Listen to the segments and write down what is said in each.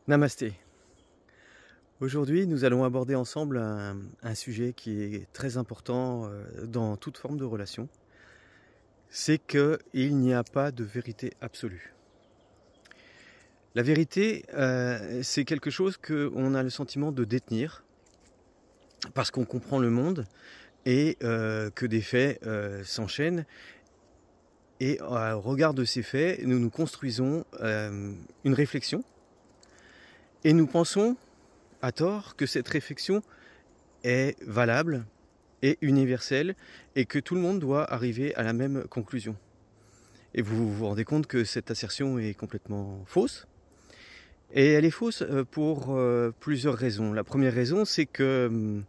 Namasté. Aujourd'hui, nous allons aborder ensemble un sujet qui est très important dans toute forme de relation. C'est qu'il n'y a pas de vérité absolue. La vérité, c'est quelque chose qu'on a le sentiment de détenir parce qu'on comprend le monde et que des faits s'enchaînent. Et au regard de ces faits, nous construisons une réflexion et nous pensons à tort que cette réflexion est valable et universelle et que tout le monde doit arriver à la même conclusion. Et vous vous rendez compte que cette assertion est complètement fausse. Et elle est fausse pour plusieurs raisons. La première raison, c'est que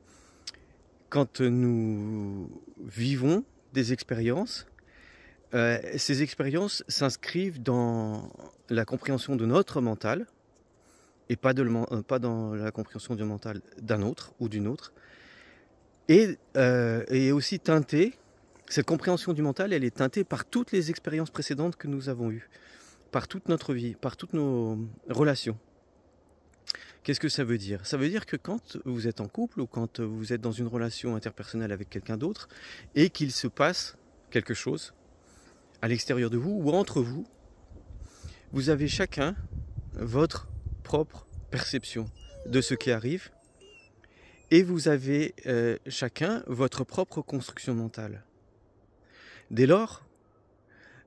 quand nous vivons des expériences, ces expériences s'inscrivent dans la compréhension de notre mental, et pas dans la compréhension du mental d'un autre ou d'une autre. Et aussi teintée, cette compréhension du mental, elle est teintée par toutes les expériences précédentes que nous avons eues, par toute notre vie, par toutes nos relations. Qu'est-ce que ça veut dire? Ça veut dire que quand vous êtes en couple ou quand vous êtes dans une relation interpersonnelle avec quelqu'un d'autre et qu'il se passe quelque chose à l'extérieur de vous ou entre vous, vous avez chacun votre propre perception de ce qui arrive et vous avez chacun votre propre construction mentale. Dès lors,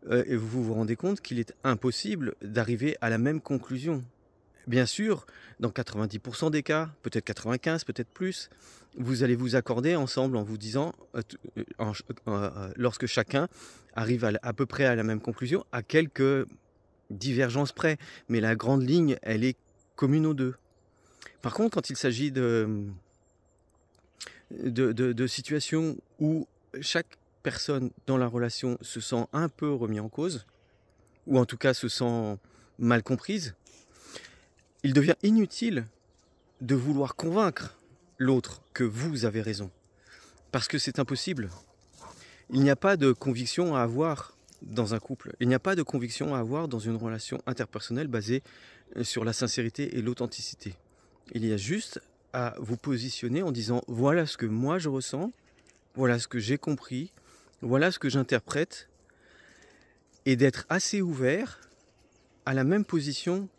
vous vous rendez compte qu'il est impossible d'arriver à la même conclusion. Bien sûr, dans 90% des cas, peut-être 95, peut-être plus, vous allez vous accorder ensemble en vous disant, lorsque chacun arrive à peu près à la même conclusion, à quelques divergences près, mais la grande ligne, elle est commune aux deux. Par contre, quand il s'agit de situations où chaque personne dans la relation se sent un peu remis en cause, ou en tout cas se sent mal comprise, il devient inutile de vouloir convaincre l'autre que vous avez raison, parce que c'est impossible. Il n'y a pas de conviction à avoir dans un couple, il n'y a pas de conviction à avoir dans une relation interpersonnelle basée sur la sincérité et l'authenticité. Il y a juste à vous positionner en disant voilà ce que moi je ressens, voilà ce que j'ai compris, voilà ce que j'interprète, et d'être assez ouvert à la même position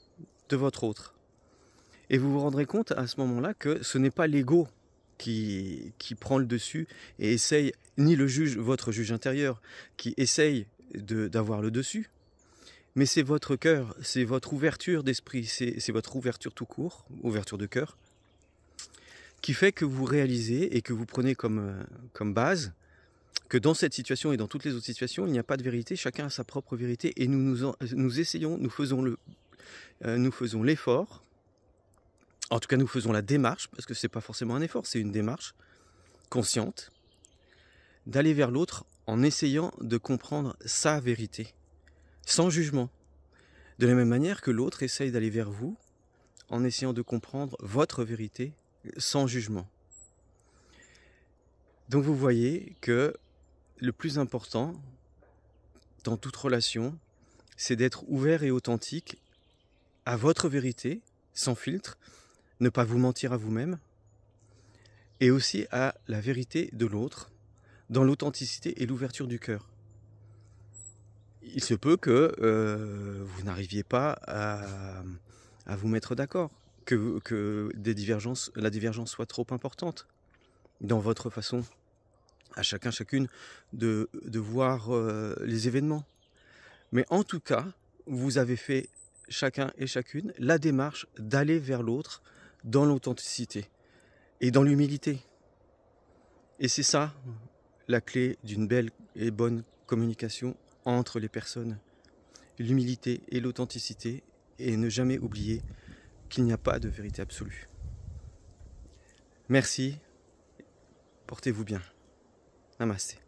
de votre autre. Et vous vous rendrez compte à ce moment-là que ce n'est pas l'ego qui prend le dessus et essaye, ni le juge, votre juge intérieur, qui essaye d'avoir le dessus, mais c'est votre cœur, c'est votre ouverture d'esprit, c'est votre ouverture tout court, ouverture de cœur, qui fait que vous réalisez et que vous prenez comme base que dans cette situation et dans toutes les autres situations, il n'y a pas de vérité, chacun a sa propre vérité et nous essayons, nous faisons l'effort, en tout cas nous faisons la démarche, parce que ce n'est pas forcément un effort, c'est une démarche consciente, d'aller vers l'autre en essayant de comprendre sa vérité, sans jugement. De la même manière que l'autre essaye d'aller vers vous en essayant de comprendre votre vérité sans jugement. Donc vous voyez que le plus important dans toute relation, c'est d'être ouvert et authentique à votre vérité, sans filtre, ne pas vous mentir à vous-même, et aussi à la vérité de l'autre, dans l'authenticité et l'ouverture du cœur. Il se peut que vous n'arriviez pas à vous mettre d'accord, que la divergence soit trop importante dans votre façon, à chacun, chacune, de voir les événements. Mais en tout cas, vous avez fait, chacun et chacune, la démarche d'aller vers l'autre dans l'authenticité et dans l'humilité. Et c'est ça, la clé d'une belle et bonne communication entre les personnes. L'humilité et l'authenticité, et ne jamais oublier qu'il n'y a pas de vérité absolue. Merci, portez-vous bien. Namasté.